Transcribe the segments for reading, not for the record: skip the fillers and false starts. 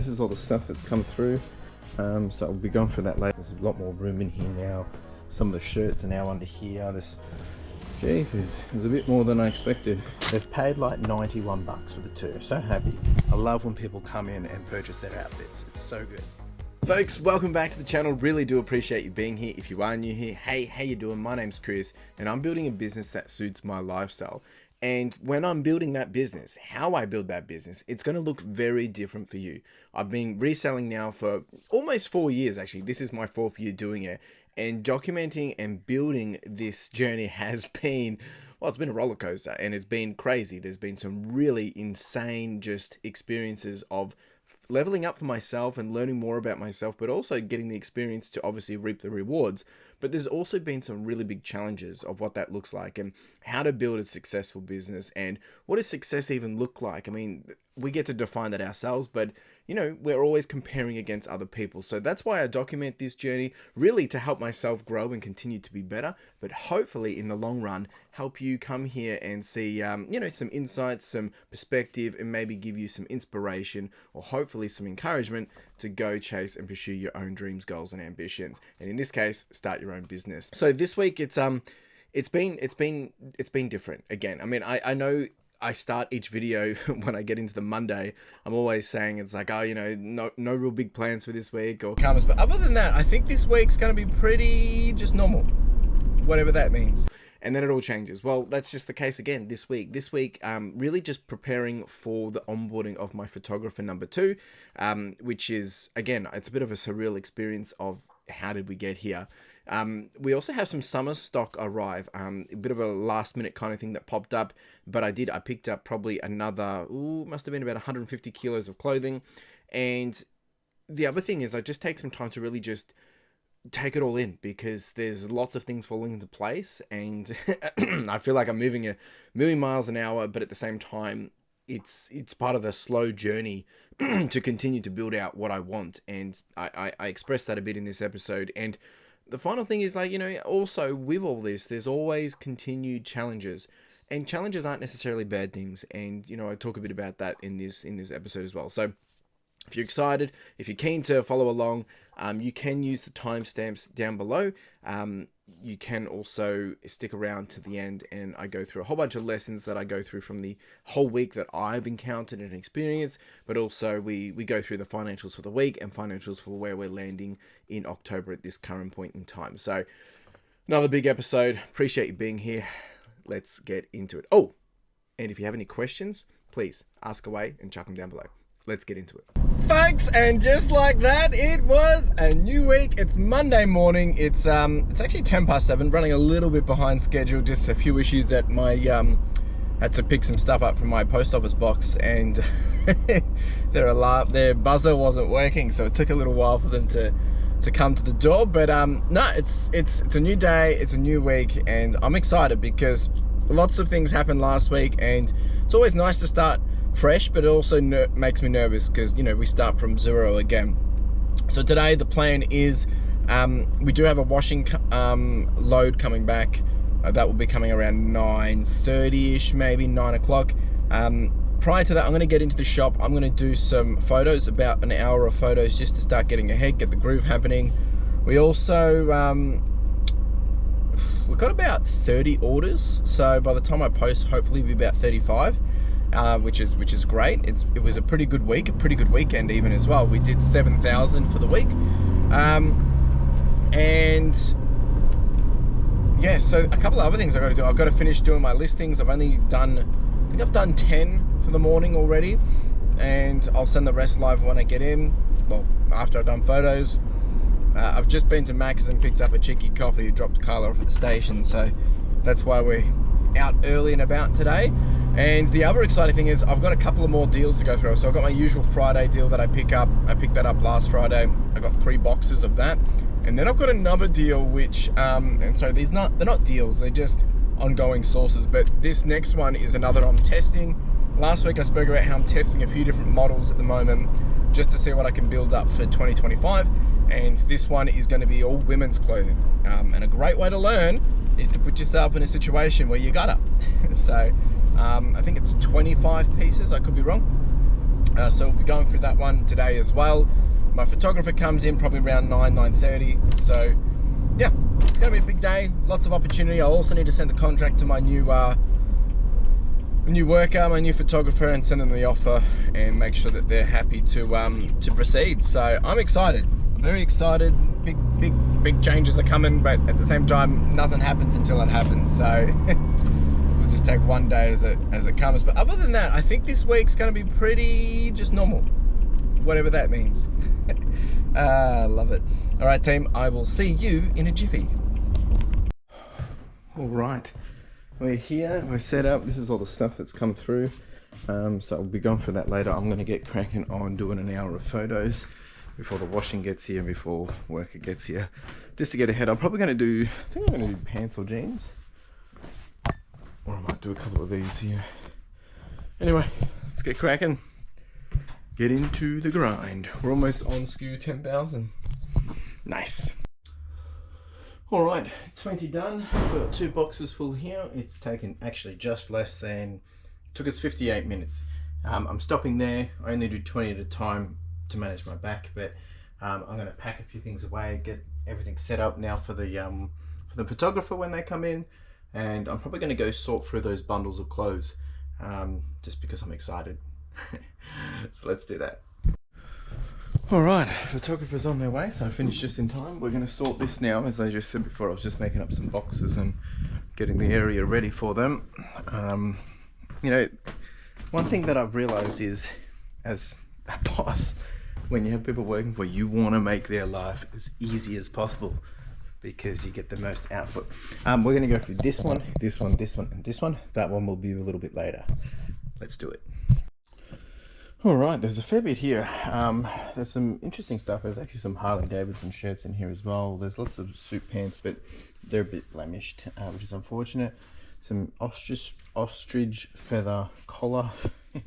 this is all the stuff that's come through. So I'll be going through that later. There's a lot more room in here now. Some of the shirts are now under here. There's a bit more than I expected. They've paid like 91 bucks for the two. So happy. I love when people come in and purchase their outfits. It's so good. Folks, welcome back to the channel. Really do appreciate you being here. If you are new here, hey, how you doing? My name's Chris and I'm building a business that suits my lifestyle. And when I'm building that business, how I build that business, it's going to look very different for you. I've been reselling now for almost 4 years, actually. This is my 4th year doing it. And documenting and building this journey has been, well, it's been a roller coaster and it's been crazy. There's been some really insane just experiences of leveling up for myself and learning more about myself, but also getting the experience to obviously reap the rewards. But there's also been some really big challenges of what that looks like and how to build a successful business and what does success even look like. I mean, we get to define that ourselves, but you know, we're always comparing against other people. So that's why I document this journey, really to help myself grow and continue to be better, but hopefully in the long run, help you come here and see, you know, some insights, some perspective, and maybe give you some inspiration or hopefully some encouragement to go chase and pursue your own dreams, goals, and ambitions. And in this case, start your own business. So this week, it's been different again. I mean, I know I start each video when I get into the Monday, I'm always saying it's like, oh, you know, no real big plans for this week or comes. But other than that, I think this week's going to be pretty just normal, whatever that means. And then it all changes. Well, that's just the case again this week. This week, really just preparing for the onboarding of my photographer number 2, which is, again, it's a bit of a surreal experience of how did we get here. We also have some summer stock arrive, a bit of a last minute kind of thing that popped up, but I picked up probably another, must have been about 150 kilos of clothing. And the other thing is I just take some time to really just take it all in because there's lots of things falling into place and I feel like I'm moving a million miles an hour, but at the same time, it's part of a slow journey to continue to build out what I want. And I express that a bit in this episode. And the final thing is, like, you know, also with all this, there's always continued challenges, and challenges aren't necessarily bad things. And, you know, I talk a bit about that in this episode as well. So if you're excited, if you're keen to follow along, you can use the timestamps down below. You can also stick around to the end and I go through a whole bunch of lessons that I go through from the whole week that I've encountered and experienced, but also we go through the financials for the week and financials for where we're landing in October at this current point in time. So another big episode. Appreciate you being here. Let's get into it. Oh, and if you have any questions, please ask away and chuck them down below. Let's get into it. Folks, and just like that, it was a new week. It's Monday morning. It's actually 7:10, running a little bit behind schedule. Just a few issues at my, had to pick some stuff up from my post office box and their buzzer wasn't working. So it took a little while for them to come to the door. But no, it's a new day, it's a new week, and I'm excited because lots of things happened last week and it's always nice to start fresh, but it also makes me nervous because, you know, we start from zero again. So today the plan is we do have a washing load coming back. That will be coming around 9:30ish, maybe 9 o'clock. Prior to that, I'm going to get into the shop. I'm going to do some photos, about an hour of photos, just to start getting ahead, get the groove happening. We also we've got about 30 orders, so by the time I post, hopefully it'll be about 35. Which is great. It was a pretty good week, a pretty good weekend even as well. We did 7,000 for the week, and yeah. So a couple of other things I got to do. I've got to finish doing my listings. I think I've done 10 for the morning already, and I'll send the rest live when I get in. Well, after I've done photos. I've just been to Mac's and picked up a cheeky coffee. Dropped Carla off at the station, so that's why we're out early and about today. And the other exciting thing is I've got a couple of more deals to go through. So I've got my usual Friday deal that I pick up. I picked that up last Friday. I got 3 boxes of that. And then I've got another deal which, and so they're not deals, they're just ongoing sources. But this next one is another I'm testing. Last week I spoke about how I'm testing a few different models at the moment just to see what I can build up for 2025. And this one is going to be all women's clothing. And a great way to learn is to put yourself in a situation where you gotta. So I think it's 25 pieces, I could be wrong. So we'll be going through that one today as well. My photographer comes in probably around 9:30. So yeah, it's gonna be a big day, lots of opportunity. I also need to send the contract to my new worker, my new photographer, and send them the offer and make sure that they're happy to proceed. So I'm excited, very excited. Big changes are coming, but at the same time, nothing happens until it happens. So we'll just take one day as it comes. But other than that, I think this week's going to be pretty just normal, whatever that means. Love it. All right, team, I will see you in a jiffy. All right, we're here, we're set up. This is all the stuff that's come through. So I'll be going for that later. I'm going to get cracking on doing an hour of photos before the washing gets here, before worker gets here, just to get ahead. I'm probably going to do, I think I'm going to do pants or jeans, or I might do a couple of these here. Anyway, let's get cracking, get into the grind. We're almost on SKU 10,000. Nice. All right, 20 done. We've got 2 boxes full here. It's taken actually just less than, took us 58 minutes. I'm stopping there. I only do 20 at a time to manage my back, but I'm going to pack a few things away, get everything set up now for the photographer when they come in, and I'm probably going to go sort through those bundles of clothes, just because I'm excited. So let's do that. All right, photographer's on their way, so I finished just in time. We're going to sort this now. As I just said before, I was just making up some boxes and getting the area ready for them. You know, one thing that I've realized is, as a boss, when you have people working for you, want to make their life as easy as possible because you get the most output. We're going to go through this one, this one, this one, and this one. That one will be a little bit later. Let's do it. All right, there's a fair bit here. There's some interesting stuff. There's actually some Harley Davidson shirts in here as well. There's lots of suit pants, but they're a bit blemished, which is unfortunate. Some ostrich feather collar.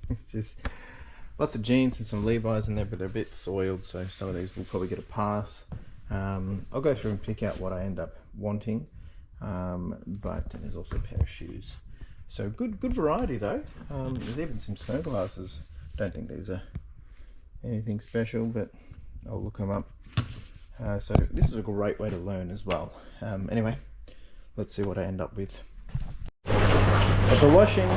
It's just lots of jeans and some Levi's in there, but they're a bit soiled, so some of these will probably get a pass. I'll go through and pick out what I end up wanting, but then there's also a pair of shoes. So good variety though. There's even some snow glasses. Don't think these are anything special, but I'll look them up. So this is a great way to learn as well. Anyway, let's see what I end up with. For washing.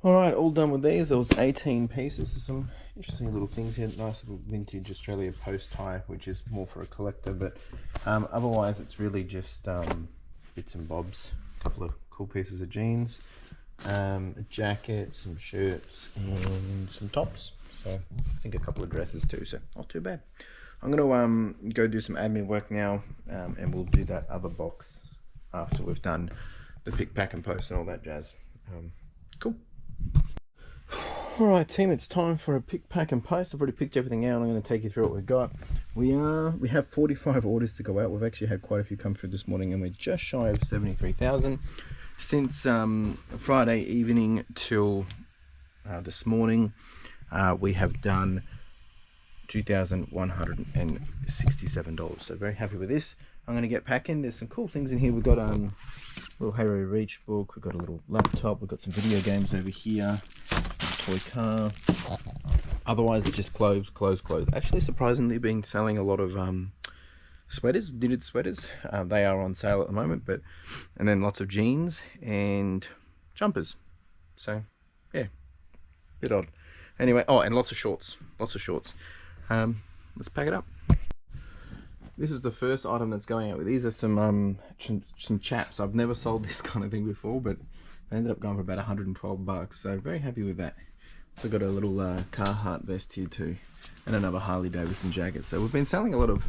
All right, all done with these. There was 18 pieces. There's some interesting little things here. Nice little vintage Australia Post tie, which is more for a collector, but otherwise it's really just bits and bobs. A couple of cool pieces of jeans, a jacket, some shirts, and some tops. So I think a couple of dresses too, so not too bad. I'm gonna go do some admin work now, and we'll do that other box after we've done the pick, pack, and post and all that jazz. Cool. Alright team, it's time for a pick, pack, and post. I've already picked everything out. I'm going to take you through what we've got. We have 45 orders to go out. We've actually had quite a few come through this morning, and we're just shy of 73,000. Since Friday evening till this morning, we have done $2,167. So very happy with this. I'm going to get packing. There's some cool things in here. We've got a little Halo Reach book. We've got a little laptop. We've got some video games over here. A toy car. Otherwise, it's just clothes. Actually, surprisingly, been selling a lot of sweaters, knitted sweaters. They are on sale at the moment, and then lots of jeans and jumpers. So, yeah, bit odd. Anyway, and lots of shorts. Let's pack it up. This is the first item that's going out with. These are some chaps. I've never sold this kind of thing before, but they ended up going for about 112 bucks. So very happy with that. Also got a little Carhartt vest here too, and another Harley Davidson jacket. So we've been selling a lot of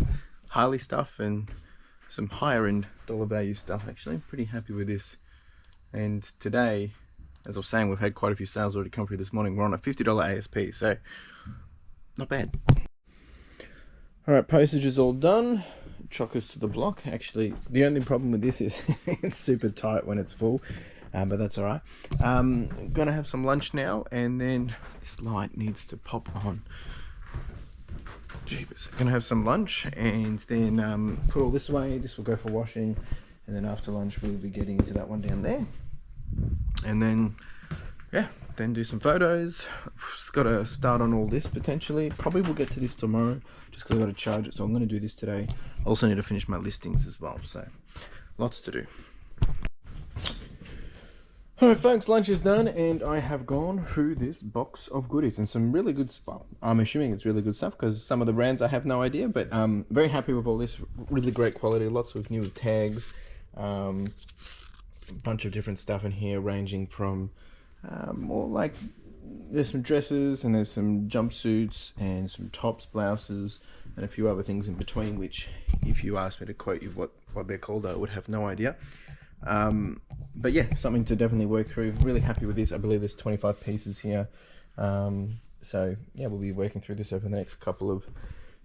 Harley stuff and some higher end dollar value stuff actually. Pretty happy with this. And today, as I was saying, we've had quite a few sales already come through this morning. We're on a $50 ASP, so not bad. Alright, postage is all done. Chockers to the block. Actually, the only problem with this is it's super tight when it's full, but that's alright. Gonna have some lunch now, and then this light needs to pop on. Jeepers. Gonna have some lunch, and then put all this away. This will go for washing, and then after lunch we'll be getting into that one down there. And then, yeah, then do some photos. Just got to start on all this potentially. Probably we'll get to this tomorrow just because I've got to charge it, so I'm going to do this today. I also need to finish my listings as well, so lots to do. Alright folks, lunch is done and I have gone through this box of goodies and some really good stuff. I'm assuming it's really good stuff because some of the brands I have no idea, but very happy with all this. Really great quality, lots of new tags, a bunch of different stuff in here ranging from more like, there's some dresses and there's some jumpsuits and some tops, blouses and a few other things in between, which if you asked me to quote you what they're called, I would have no idea. But yeah, something to definitely work through. Really happy with this. I believe there's 25 pieces here. So yeah, we'll be working through this over the next couple of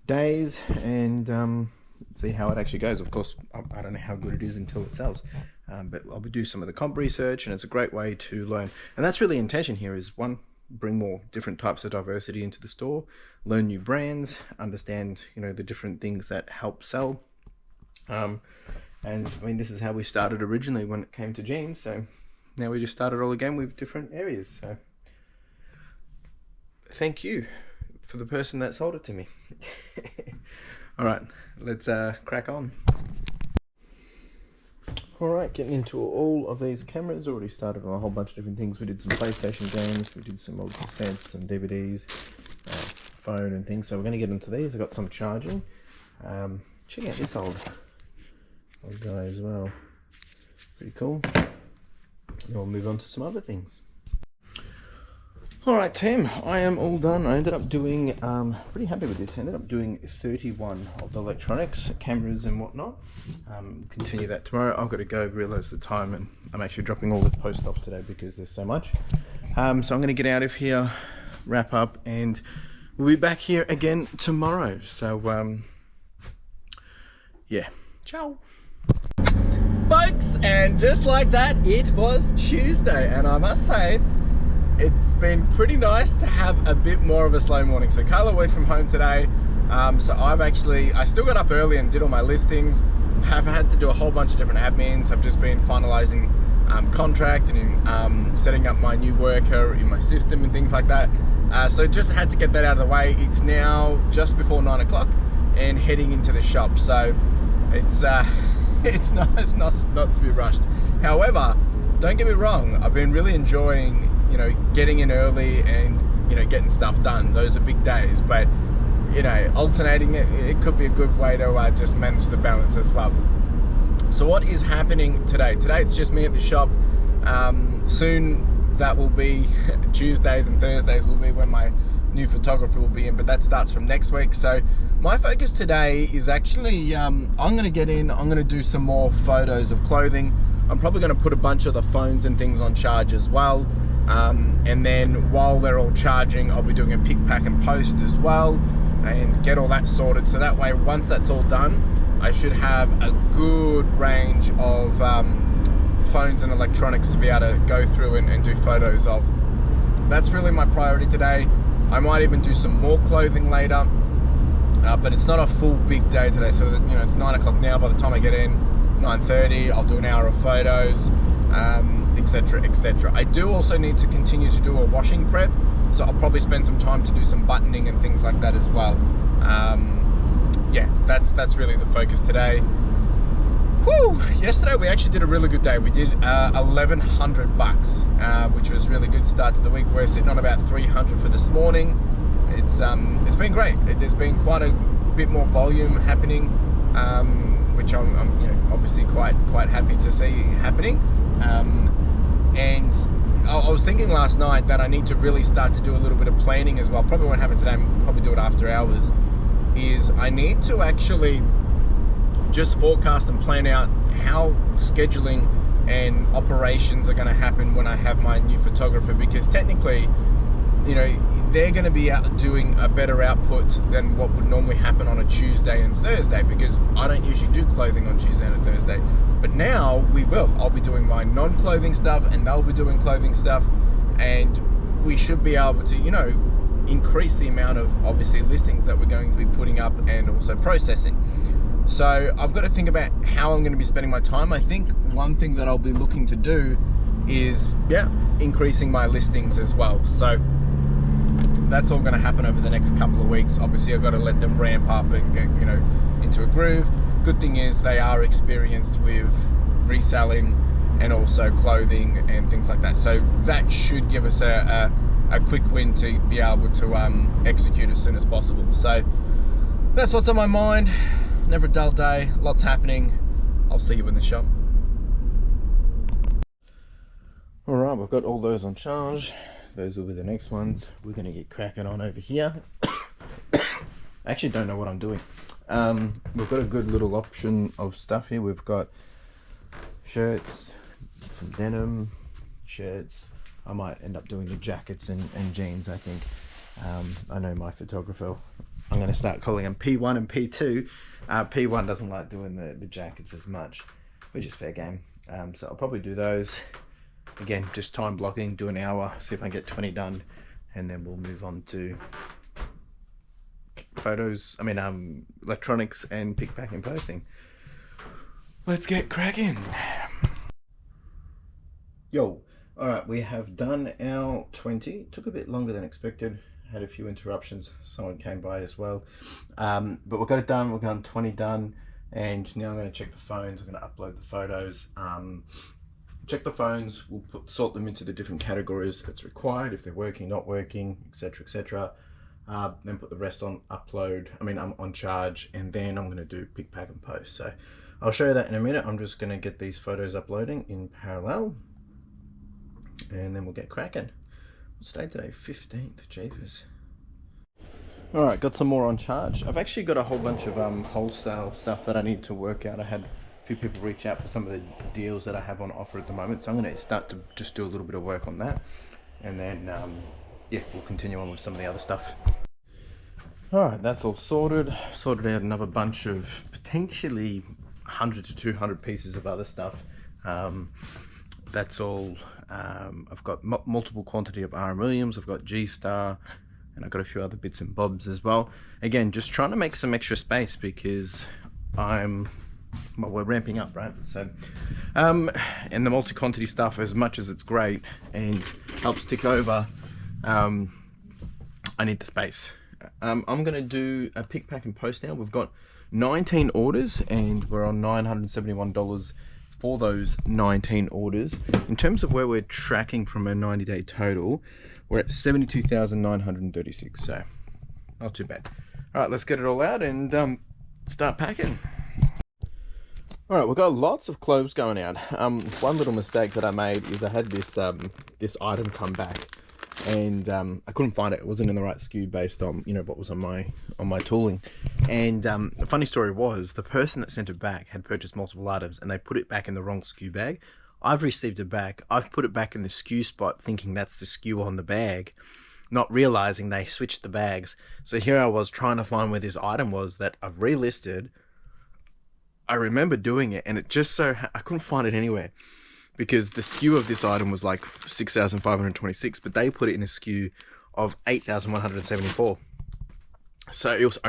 days and see how it actually goes. Of course, I don't know how good it is until it sells. But I'll do some of the comp research and it's a great way to learn. And that's really the intention here is, one, bring more different types of diversity into the store, learn new brands, understand, you know, the different things that help sell. And I mean, this is how we started originally when it came to jeans. So now we just started all again with different areas. So thank you for the person that sold it to me. All right, let's crack on. All right, getting into all of these cameras. Already started on a whole bunch of different things. We did some PlayStation games. We did some old cassettes, some DVDs, phone and things. So we're going to get into these. I've got some charging. Check out this old guy as well. Pretty cool. And we'll move on to some other things. Alright Tim, I am all done. I ended up doing, pretty happy with this. I ended up doing 31 of the electronics, cameras and whatnot. Continue that tomorrow. I've got to go, realise the time, and I'm actually dropping all the post off today because there's so much. So I'm going to get out of here, wrap up, and we'll be back here again tomorrow. So yeah, ciao. Folks, and just like that, it was Tuesday, and I must say, it's been pretty nice to have a bit more of a slow morning. So Carla worked from home today, so I still got up early and did all my listings. Have had to do a whole bunch of different admins. I've just been finalizing contract and setting up my new worker in my system and things like that. So just had to get that out of the way. It's now just before 9 o'clock and heading into the shop. So it's nice not to be rushed. However, don't get me wrong, I've been really enjoying, you know, getting in early and, you know, getting stuff done. Those are big days, but, you know, alternating it could be a good way to just manage the balance as well. So what is happening today? Today it's just me at the shop. Soon that will be Tuesdays and Thursdays will be when my new photographer will be in, but that starts from next week. So my focus today is actually, I'm going to get in, I'm going to do some more photos of clothing. I'm probably going to put a bunch of the phones and things on charge as well. And then while they're all charging, I'll be doing a pick, pack and post as well and get all that sorted. So that way, once that's all done, I should have a good range of phones and electronics to be able to go through and do photos of. That's really my priority today. I might even do some more clothing later, but it's not a full big day today. So that, you know, it's 9 o'clock now. By the time I get in, 9:30, I'll do an hour of photos, etc, etc. I do also need to continue to do a washing prep, so I'll probably spend some time to do some buttoning and things like that as well. Yeah, that's really the focus today. Whew! Yesterday we actually did a really good day. We did 1,100 bucks, which was really good start to the week. We're sitting on about 300 for this morning. It's been great. There's been quite a bit more volume happening, which I'm you know, obviously quite happy to see happening. And I was thinking last night that I need to really start to do a little bit of planning as well. Probably won't happen today. I'll probably do it after hours. Is I need to actually just forecast and plan out how scheduling and operations are going to happen when I have my new photographer, because technically, you know, they're going to be out doing a better output than what would normally happen on a Tuesday and Thursday, because I don't usually do clothing on Tuesday and Thursday. But now we will. I'll be doing my non-clothing stuff and they'll be doing clothing stuff, and we should be able to, you know, increase the amount of obviously listings that we're going to be putting up and also processing. So I've got to think about how I'm going to be spending my time. I think one thing that I'll be looking to do is, yeah, increasing my listings as well. So that's all going to happen over the next couple of weeks. Obviously, I've got to let them ramp up and get, you know, into a groove. Good thing is they are experienced with reselling and also clothing and things like that. So that should give us a quick win to be able to execute as soon as possible. So that's what's on my mind. Never a dull day, lots happening. I'll see you in the shop. All right, we've got all those on charge. Those will be the next ones. We're gonna get cracking on over here. I actually don't know what I'm doing. We've got a good little option of stuff here. We've got shirts, some denim, shirts. I might end up doing the jackets and jeans, I think. I know my photographer, I'm going to start calling them P1 and P2. P1 doesn't like doing the jackets as much, which is fair game. So I'll probably do those. Again, just time blocking, do an hour, see if I can get 20 done, and then we'll move on to electronics and pick, pack and posting. Let's get cracking. Yo, all right, we have done our 20. Took a bit longer than expected. Had a few interruptions. Someone came by as well. But we've got it done. We've got 20 done. And now I'm going to check the phones. I'm going to upload the photos. Check the phones. We'll sort them into the different categories that's required, if they're working, not working, etc., etc. Then put the rest on on charge, and then I'm going to do pick, pack and post. So I'll show you that in a minute. I'm just going to get these photos uploading in parallel, and then we'll get cracking. What's the date today? 15th. Jeepers. All right, got some more on charge. I've actually got a whole bunch of wholesale stuff that I need to work out. I had a few people reach out for some of the deals that I have on offer at the moment, so I'm going to start to just do a little bit of work on that, and then yeah, we'll continue on with some of the other stuff. All right, that's all sorted. Sorted out another bunch of potentially 100 to 200 pieces of other stuff. That's all. I've got multiple quantity of RM Williams. I've got G-Star, and I've got a few other bits and bobs as well. Again, just trying to make some extra space because we're ramping up, right? So, and the multi-quantity stuff, as much as it's great and helps tick over, I need the space. I'm going to do a pick, pack and post now. We've got 19 orders and we're on $971 for those 19 orders. In terms of where we're tracking from a 90-day total, we're at 72,936, so not too bad. All right, let's get it all out and start packing. All right, we've got lots of clothes going out. One little mistake that I made is I had this this item come back, and I couldn't find it. It wasn't in the right SKU based on, you know, what was on my tooling. And the funny story was the person that sent it back had purchased multiple items and they put it back in the wrong SKU bag. I've received it back. I've put it back in the SKU spot thinking that's the SKU on the bag, not realizing they switched the bags. So here I was trying to find where this item was that I've relisted. I remember doing it and it just so I couldn't find it anywhere, because the SKU of this item was like 6,526, but they put it in a SKU of 8,174. So it was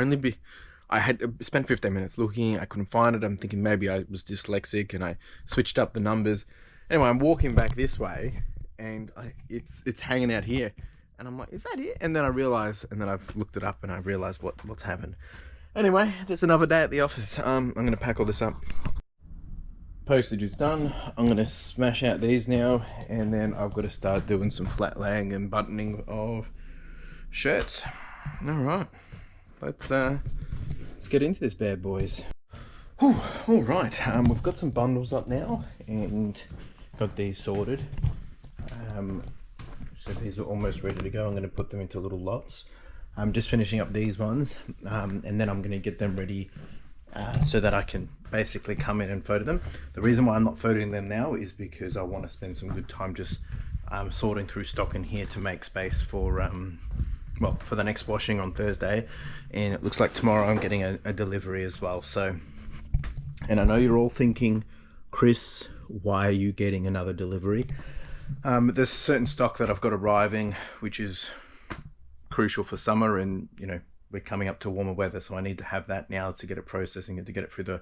I had spent 15 minutes looking, I couldn't find it. I'm thinking maybe I was dyslexic and I switched up the numbers. Anyway, I'm walking back this way and it's hanging out here. And I'm like, is that it? And then I realized, and then I've looked it up and I realized what's happened. Anyway, there's another day at the office. I'm going to pack all this up. Postage is done. I'm going to smash out these now, and then I've got to start doing some flat laying and buttoning of shirts. All right, let's get into this bad boys. Whew, all right, we've got some bundles up now and got these sorted. So these are almost ready to go. I'm going to put them into little lots. I'm just finishing up these ones, and then I'm going to get them ready so that I can basically come in and photo them. The reason why I'm not photoing them now is because I want to spend some good time just sorting through stock in here to make space for for the next washing on Thursday. And it looks like tomorrow I'm getting a delivery as well. So, and I know you're all thinking, Chris, why are you getting another delivery? There's certain stock that I've got arriving, which is crucial for summer, and you know, we're coming up to warmer weather, so I need to have that now to get it processing and to get it through the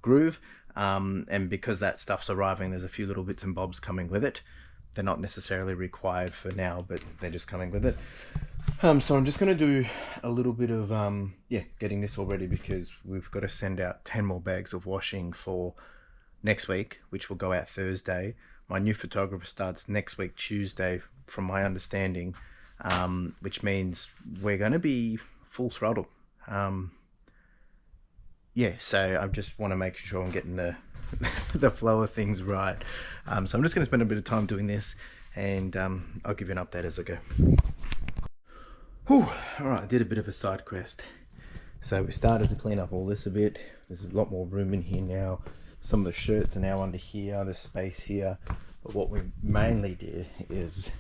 groove. And because that stuff's arriving, there's a few little bits and bobs coming with it. they're not necessarily required for now, but they're just coming with it. So I'm just going to do a little bit of getting this all ready, because we've got to send out 10 more bags of washing for next week, which will go out Thursday. My new photographer starts next week Tuesday, from my understanding, which means we're going to be full throttle. So I just want to make sure I'm getting the the flow of things right. So I'm just going to spend a bit of time doing this, and I'll give you an update as I go. Whew. All right, I did a bit of a side quest. So we started to clean up all this a bit. There's a lot more room in here now. Some of the shirts are now under here. There's space here. But what we mainly did is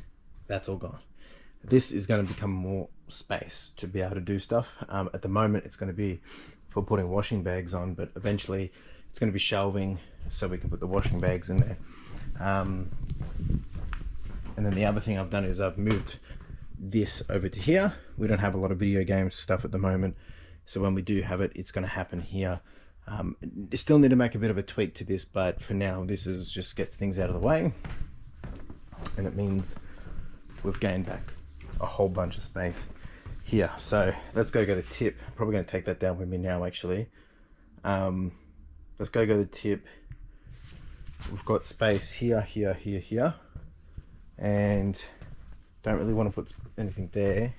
that's all gone. This is going to become more space to be able to do stuff. At the moment, it's going to be for putting washing bags on, but eventually it's going to be shelving so we can put the washing bags in there. And then the other thing I've done is I've moved this over to here. We don't have a lot of video game stuff at the moment, so when we do have it, it's going to happen here. Still need to make a bit of a tweak to this, but for now this is just gets things out of the way, and it means we've gained back a whole bunch of space here. So let's go the tip. Probably going to take that down with me now, actually. Let's go the tip. We've got space here, here, and don't really want to put anything there.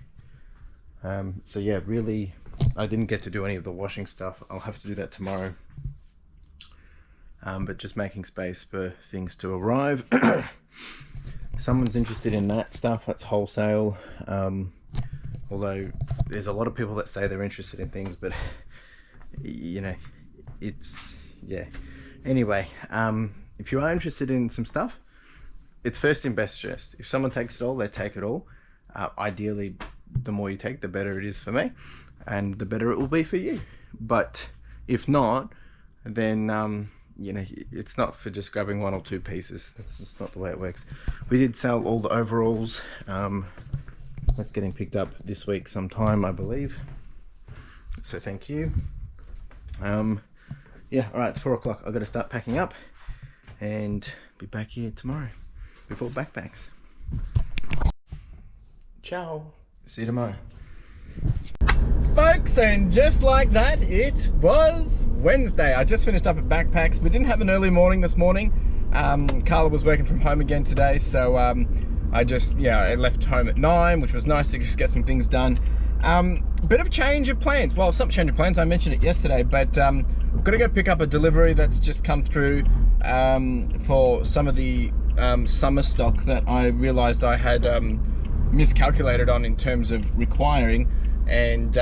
So yeah, really, I didn't get to do any of the washing stuff. I'll have to do that tomorrow. But just making space for things to arrive. Someone's interested in that stuff, that's wholesale. Although there's a lot of people that say they're interested in things, but you know, it's, yeah. Anyway, if you are interested in some stuff, it's first in, best dressed. If someone takes it all, they take it all. Ideally, the more you take, the better it is for me, and the better it will be for you. But if not, then you know, it's not for just grabbing one or two pieces. That's just not the way it works. We did sell all the overalls. That's getting picked up this week sometime, I believe. So thank you. Yeah, all right, it's 4 o'clock. I've got to start packing up and be back here tomorrow before backpacks. Ciao. See you tomorrow. Folks, and just like that, it was Wednesday. I just finished up at Backpacks. We didn't have an early morning this morning. Carla was working from home again today, so I just, I left home at 9, which was nice to just get some things done. Bit of change of plans. Well, some change of plans, I mentioned it yesterday, but we're gonna go pick up a delivery that's just come through for some of the summer stock that I realized I had miscalculated on in terms of requiring. And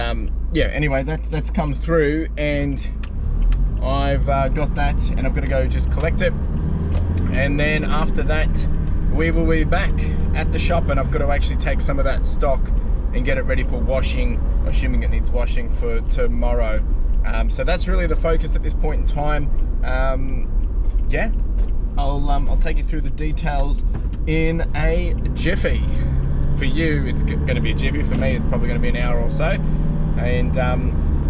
anyway, that's come through, and I've got that, and I'm gonna go just collect it, and then after that we will be back at the shop, and I've got to actually take some of that stock and get it ready for washing, assuming it needs washing for tomorrow. So that's really the focus at this point in time. I'll take you through the details in a jiffy. For you, it's going to be a jiffy. For me, it's probably going to be an hour or so. And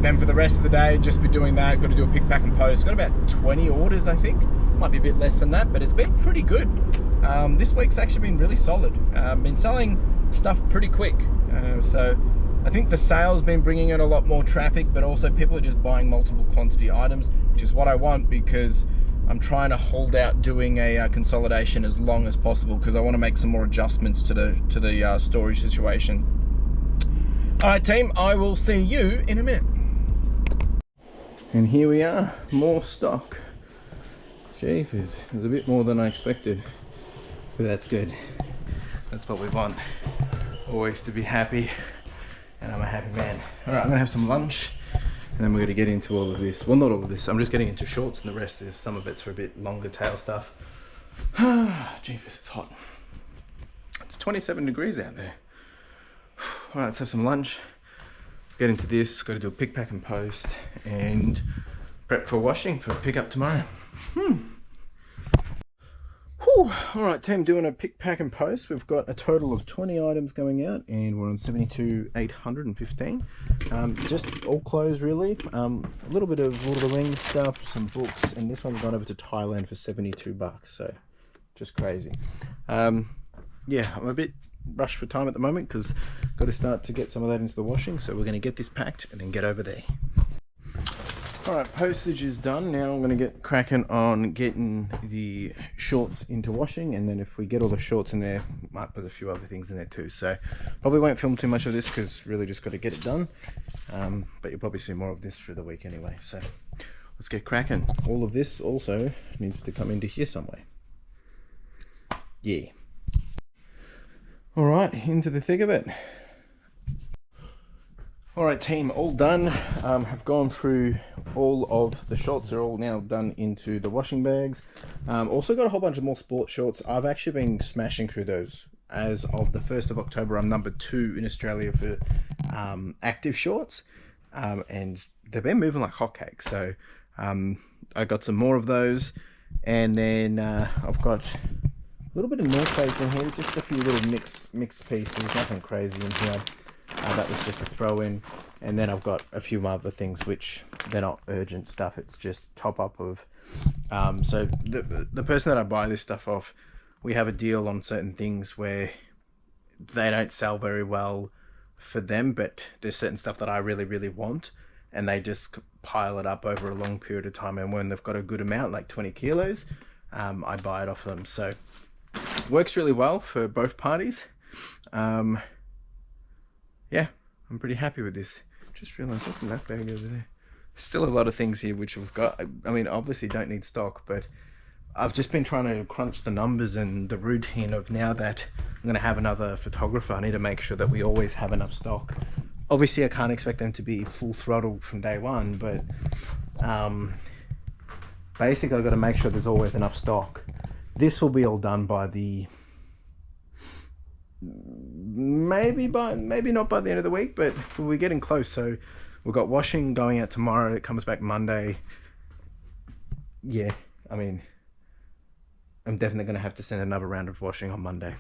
then for the rest of the day, just be doing that. Got to do a pick, pack and post. Got about 20 orders, I think. Might be a bit less than that, but it's been pretty good. This week's actually been really solid. Been selling stuff pretty quick. So I think the sales been bringing in a lot more traffic, but also people are just buying multiple quantity items, which is what I want, because I'm trying to hold out doing a consolidation as long as possible, because I want to make some more adjustments to the storage situation. All right, team, I will see you in a minute. And here we are, more stock. Jeepers, it was a bit more than I expected, but that's good. That's what we want, always to be happy, and I'm a happy man. All right, I'm gonna have some lunch, and then we're going to get into all of this. Well, not all of this. I'm just getting into shorts, and the rest is, some of it's for a bit longer tail stuff. Jeepers, it's hot. It's 27 degrees out there. All right, let's have some lunch. Get into this. Got to do a pick, pack and post, and prep for washing for pickup tomorrow. Whew. All right, team, doing a pick, pack and post. We've got a total of 20 items going out, and we're on 72,815. Just all clothes, really. A little bit of Lord of the Rings stuff, some books, and this one's gone over to Thailand for $72. So just crazy. Yeah, I'm a bit rushed for time at the moment because got to start to get some of that into the washing. So we're going to get this packed and then get over there. All right, postage is done. Now I'm going to get cracking on getting the shorts into washing, and then if we get all the shorts in there, might put a few other things in there too. So probably won't film too much of this because really just got to get it done. But you'll probably see more of this through the week anyway. So let's get cracking. All of this also needs to come into here somewhere. Yeah. All right, into the thick of it. All right, team, all done. Have gone through all of the shorts. They're all now done into the washing bags. Also got a whole bunch of more sports shorts. I've actually been smashing through those. As of the 1st of October, I'm number 2 in Australia for active shorts. And they've been moving like hotcakes. So I got some more of those. And then I've got a little bit of North Face in here. Just a few little mixed pieces. Nothing crazy in here. That was just a throw in, and then I've got a few other things which they're not urgent stuff. It's just top up of. So the person that I buy this stuff off, we have a deal on certain things where they don't sell very well for them, but there's certain stuff that I really want, and they just pile it up over a long period of time. And when they've got a good amount, like 20 kilos, I buy it off them. So it works really well for both parties. Yeah, I'm pretty happy with this. Just realised what's in that bag over there. Still a lot of things here which we've got. I mean, obviously don't need stock, but I've just been trying to crunch the numbers and the routine of now that I'm going to have another photographer. I need to make sure that we always have enough stock. Obviously, I can't expect them to be full throttle from day one, but basically I've got to make sure there's always enough stock. This will be all done by the... maybe not by the end of the week, but we're getting close. So we've got washing going out tomorrow. It comes back Monday. Yeah, I mean, I'm definitely going to have to send another round of washing on Monday.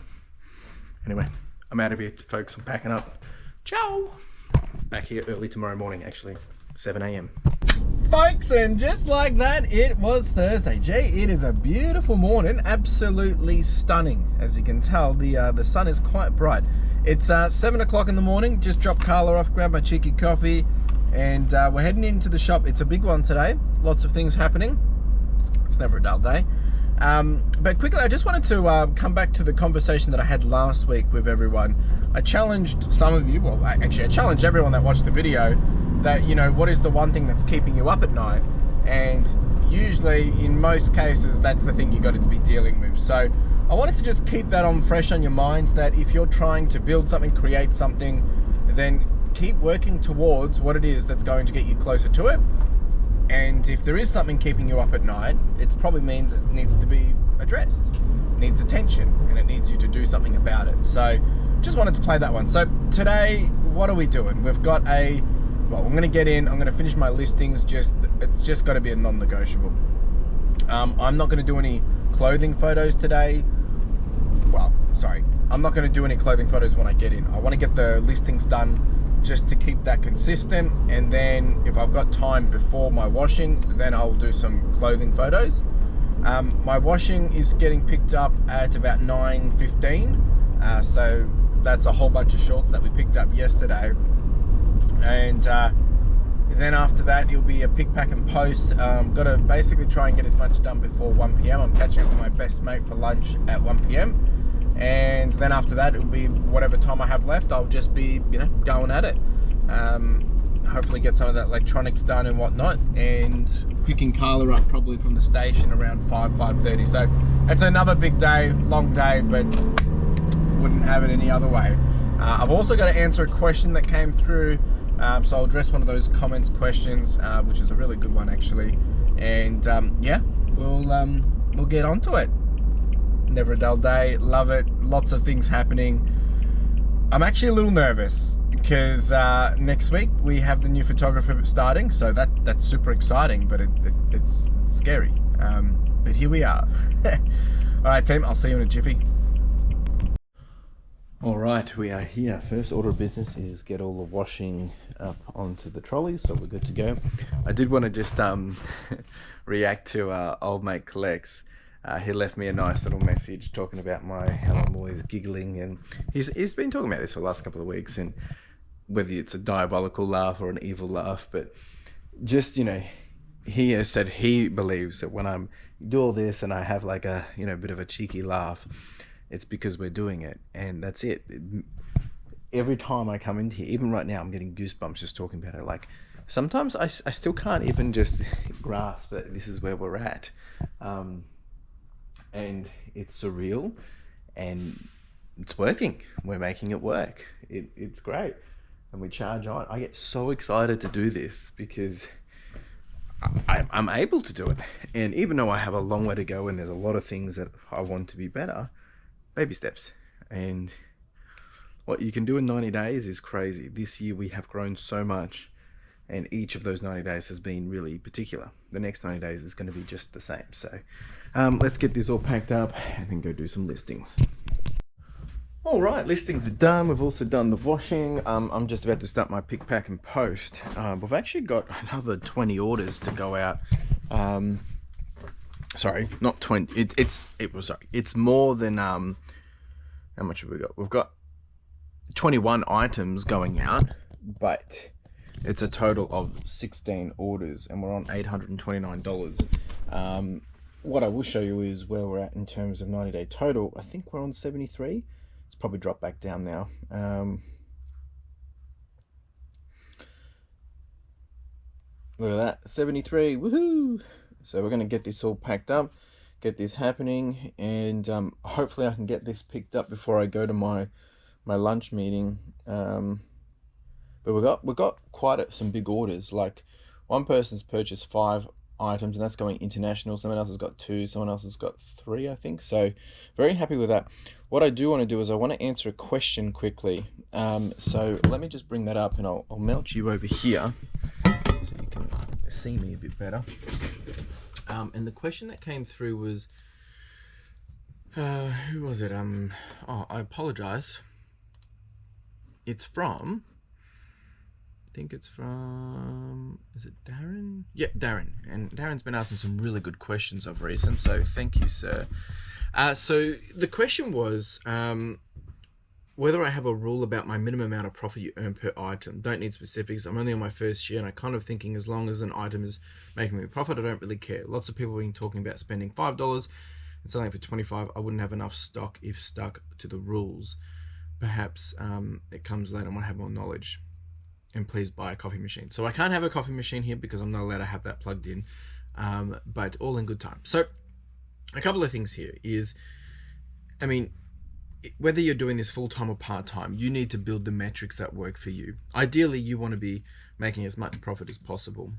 Anyway, I'm out of here, folks. I'm packing up. Ciao. Back here early tomorrow morning, actually 7 a.m. Folks, and just like that, it was Thursday. Gee, it is a beautiful morning, absolutely stunning. As you can tell, the sun is quite bright. It's 7 o'clock in the morning. Just dropped Carla off, grabbed my cheeky coffee, and we're heading into the shop. It's a big one today. Lots of things happening. It's never a dull day. But quickly, I just wanted to come back to the conversation that I had last week with everyone. I challenged some of you, well, actually I challenged everyone that watched the video that, you know, what is the one thing that's keeping you up at night? And usually, in most cases, that's the thing you got to be dealing with. So I wanted to just keep that on fresh on your minds, that if you're trying to build something, create something, then keep working towards what it is that's going to get you closer to it. And if there is something keeping you up at night, it probably means it needs to be addressed, it needs attention, and it needs you to do something about it. So just wanted to play that one. So today, what are we doing? We've got well, I'm going to get in, I'm going to finish my listings, it's just got to be a non-negotiable. I'm not going to do any clothing photos today. Well, sorry, I'm not going to do any clothing photos when I get in. I want to get the listings done just to keep that consistent, and then if I've got time before my washing, then I'll do some clothing photos. My washing is getting picked up at about 9:15, so that's a whole bunch of shorts that we picked up yesterday. And then after that, it'll be a pick, pack and post. Got to basically try and get as much done before 1 p.m. I'm catching up with my best mate for lunch at 1 p.m. And then after that, it'll be whatever time I have left. I'll just be, you know, going at it. Hopefully get some of that electronics done and whatnot, and picking Carla up probably from the station around 5:30. So it's another big day, long day, but wouldn't have it any other way. I've also got to answer a question that came through. So I'll address one of those comments questions, which is a really good one actually. And yeah, we'll get onto it. Never a dull day, love it, lots of things happening. I'm actually a little nervous because next week we have the new photographer starting, so that's super exciting, but it's scary. But here we are. All right, team, I'll see you in a jiffy. All right, we are here. First order of business is get all the washing up onto the trolleys, so we're good to go. I did want to just react to old mate Collects. he left me a nice little message talking about how I'm always giggling, and he's been talking about this for the last couple of weeks, and whether it's a diabolical laugh or an evil laugh, but just, he has said he believes that when I'm do all this and I have like a, bit of a cheeky laugh, it's because we're doing it, and that's it. Every time I come into here, even right now, I'm getting goosebumps just talking about it. Like, sometimes I still can't even just grasp that this is where we're at. And it's surreal, and it's working. We're making it work. It's great. And we charge on. I get so excited to do this because I'm able to do it. And even though I have a long way to go and there's a lot of things that I want to be better, baby steps. And what you can do in 90 days is crazy. This year we have grown so much, and each of those 90 days has been really particular. The next 90 days is going to be just the same. So let's get this all packed up and then go do some listings. All right, listings are done. We've also done the washing. I'm just about to start my pick, pack, and post. We've actually got another 20 orders to go out. Sorry, not 20. It's more than how much have we got? We've got 21 items going out, but it's a total of 16 orders, and we're on $829. What I will show you is where we're at in terms of 90-day total. I think we're on 73. It's probably dropped back down now. Look at that, 73. Woohoo! So we're going to get this all packed up, get this happening, and hopefully I can get this picked up before I go to my lunch meeting. But we've got quite some big orders. Like, one person's purchased 5 items, and that's going international. Someone else has got 2, someone else has got 3, I think. So very happy with that. What I do want to do is I want to answer a question quickly. So let me just bring that up, and I'll mount you over here so you can see me a bit better. And the question that came through was, who was it? I apologize. It's from, I think it's from, is it Darren? Yeah, Darren. And Darren's been asking some really good questions of recent, so thank you, sir. So the question was whether I have a rule about my minimum amount of profit you earn per item. Don't need specifics. I'm only on my first year, and I kind of thinking as long as an item is making me a profit, I don't really care. Lots of people have been talking about spending $5 and selling it for $25. I wouldn't have enough stock if stuck to the rules. Perhaps it comes later and I want to have more knowledge. And please buy a coffee machine. So I can't have a coffee machine here because I'm not allowed to have that plugged in, but all in good time. So a couple of things here is, I mean, whether you're doing this full-time or part-time, you need to build the metrics that work for you. Ideally, you want to be making as much profit as possible.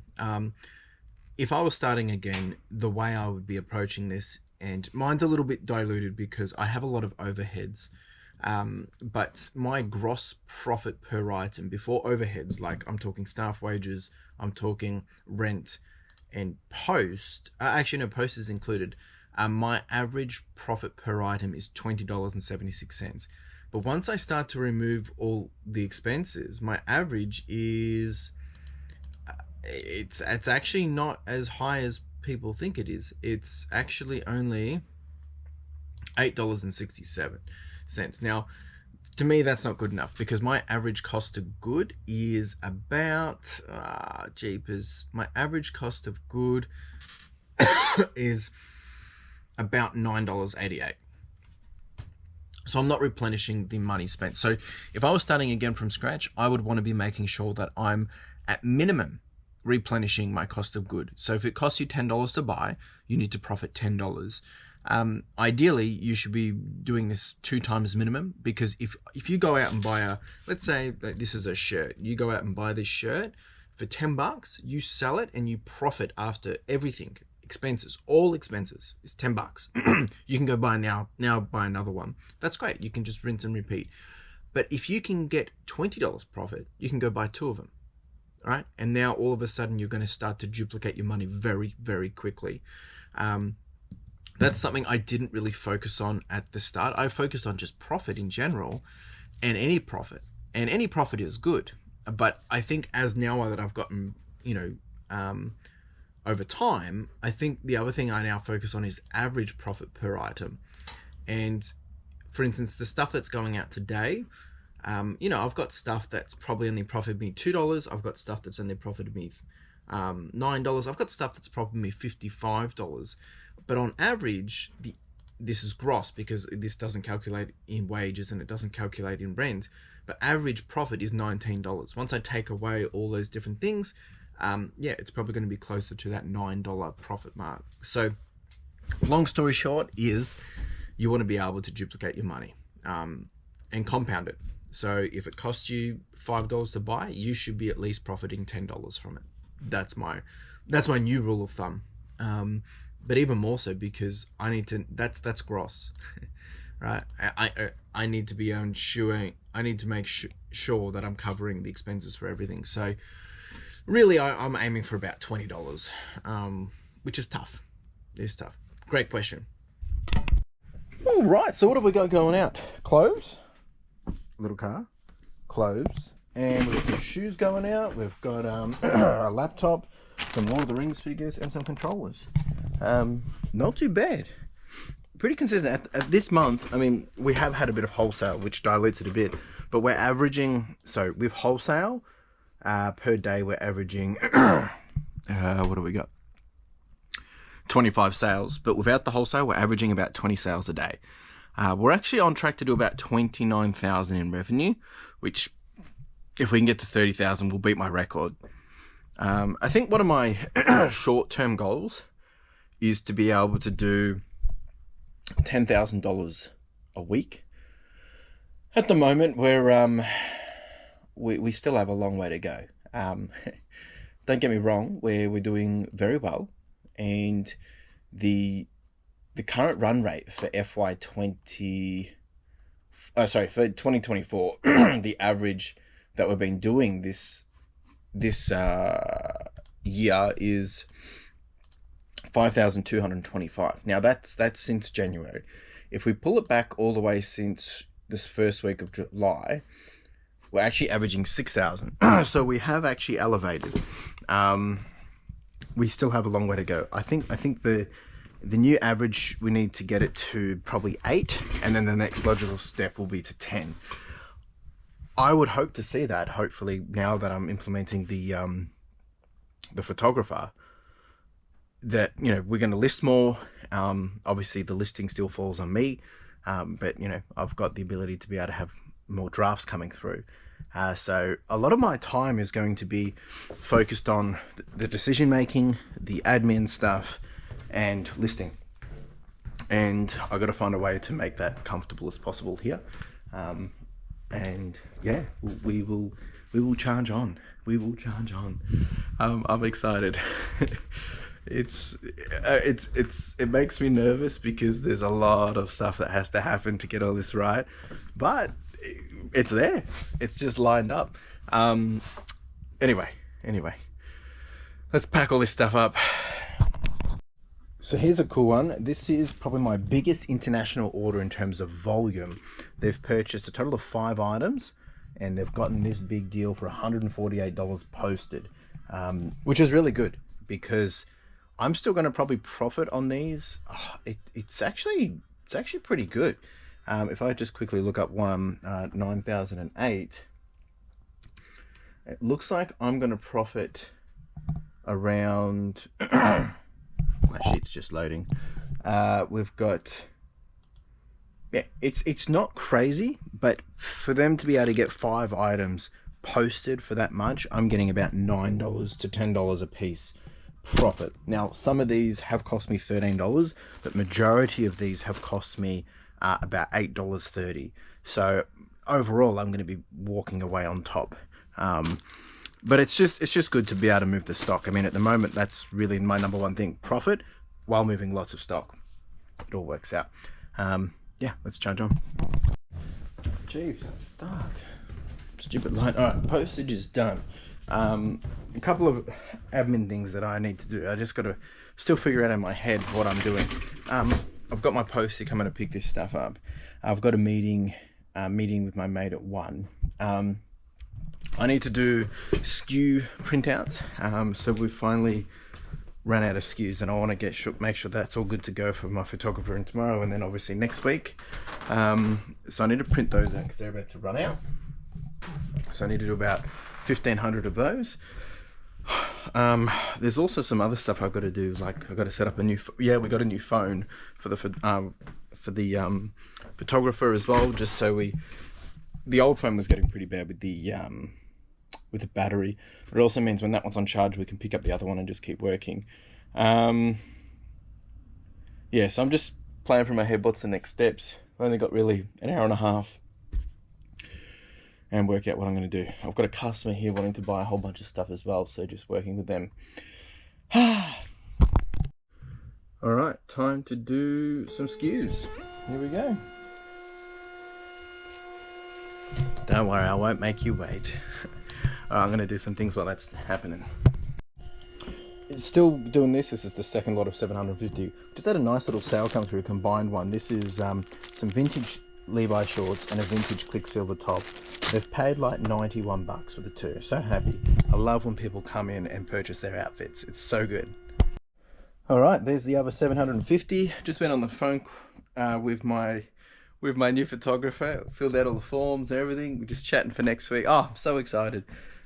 If I was starting again, the way I would be approaching this, and mine's a little bit diluted because I have a lot of overheads, but my gross profit per item before overheads, like I'm talking staff wages, I'm talking rent and post, actually no, post is included. My average profit per item is $20.76. But once I start to remove all the expenses, my average is, it's actually not as high as people think it is. It's actually only $8.67. Now, to me, that's not good enough because my average cost of good is about, jeepers, my average cost of good is about $9.88. So I'm not replenishing the money spent. So if I was starting again from scratch, I would want to be making sure that I'm at minimum replenishing my cost of good. So if it costs you $10 to buy, you need to profit $10. Ideally, you should be doing this 2 times minimum, because if you go out and buy let's say that this is a shirt, you go out and buy this shirt for $10, you sell it and you profit after everything. Expenses, all expenses is $10. You can go buy now buy another one. That's great. You can just rinse and repeat. But if you can get $20 profit, you can go buy 2 of them. All right. And now all of a sudden you're going to start to duplicate your money very, very quickly. That's something I didn't really focus on at the start. I focused on just profit in general, and any profit is good. But I think as now that I've gotten, over time, I think the other thing I now focus on is average profit per item. And for instance, the stuff that's going out today, you know, I've got stuff that's probably only profited me $2. I've got stuff that's only profited me $9. I've got stuff that's profited me $55. But on average, this is gross because this doesn't calculate in wages and it doesn't calculate in rent. But average profit is $19. Once I take away all those different things, yeah, it's probably going to be closer to that $9 profit mark. So long story short is you want to be able to duplicate your money and compound it. So if it costs you $5 to buy, you should be at least profiting $10 from it. That's my new rule of thumb. But even more so because I need to, that's gross, right? I need to be ensuring, I need to make sure that I'm covering the expenses for everything. So really I'm aiming for about $20, which is tough. It's tough. Great question. All right, so what have we got going out? Clothes, little car, clothes, and we've got some shoes going out. We've got a laptop, some Lord of the Rings figures, and some controllers. Not too bad. Pretty consistent. At this month, I mean, we have had a bit of wholesale, which dilutes it a bit, but we're averaging, so with wholesale, per day, we're averaging, what do we got? 25 sales, but without the wholesale, we're averaging about 20 sales a day. We're actually on track to do about 29,000 in revenue, which if we can get to 30,000, we'll beat my record. I think one of my short-term goals is to be able to do $10,000 a week. At the moment, we still have a long way to go. Don't get me wrong, we're doing very well, and the current run rate for for 2024, the average that we've been doing this year is 5,225. Now that's since January. If we pull it back all the way since this first week of July, we're actually averaging 6,000. So we have actually elevated. We still have a long way to go. I think the new average, we need to get it to probably 8, and then the next logical step will be to 10. I would hope to see that, hopefully, now that I'm implementing the photographer, that, you know, we're going to list more. Obviously the listing still falls on me, but you know, I've got the ability to be able to have more drafts coming through. So a lot of my time is going to be focused on the decision making, the admin stuff, and listing. And I got to find a way to make that comfortable as possible here. And yeah, we will charge on. We will charge on. I'm excited. It makes me nervous because there's a lot of stuff that has to happen to get all this right, but it's there. It's just lined up. Anyway, let's pack all this stuff up. So here's a cool one. This is probably my biggest international order in terms of volume. They've purchased a total of 5 items, and they've gotten this big deal for $148 posted, which is really good because I'm still going to probably profit on these. It's actually pretty good. If I just quickly look up one, 9008, it looks like I'm going to profit around. My sheet's just loading. We've got, yeah, it's not crazy, but for them to be able to get 5 items posted for that much, I'm getting about $9 to $10 a piece profit. Now, some of these have cost me $13, but majority of these have cost me about $8.30. So overall, I'm going to be walking away on top. But it's just good to be able to move the stock. I mean, at the moment, that's really my number one thing: profit while moving lots of stock. It all works out. Yeah, let's charge on. Jeez, it's dark. Stupid light. All right, postage is done. A couple of admin things that I need to do. I just got to still figure out in my head what I'm doing. I've got my postie coming to pick this stuff up. I've got a meeting with my mate at 1. I need to do SKU printouts. So we finally ran out of SKUs, and I want to make sure that's all good to go for my photographer and tomorrow, and then obviously next week. So I need to print those out because they're about to run out. So I need to do about 1,500 of those. There's also some other stuff I've got to do, like I've got to set up a new we got a new phone for the photographer as well, just so the old phone was getting pretty bad with the battery. But it also means when that one's on charge, we can pick up the other one and just keep working. So I'm just planning from my head what's the next steps. I've only got really an hour and a half and work out what I'm going to do. I've got a customer here wanting to buy a whole bunch of stuff as well, so just working with them. Alright, time to do some SKUs. Here we go. Don't worry, I won't make you wait. I'm going to do some things while that's happening. Still doing this. This is the second lot of 750. Just had a nice little sale come through, a combined one. This is some vintage Levi shorts and a vintage Quicksilver top. They've paid like 91 bucks for the two. So happy. I love when people come in and purchase their outfits. It's so good. Alright, there's the other 750. Just been on the phone with my new photographer. Filled out all the forms and everything. We're just chatting for next week. Oh, I'm so excited.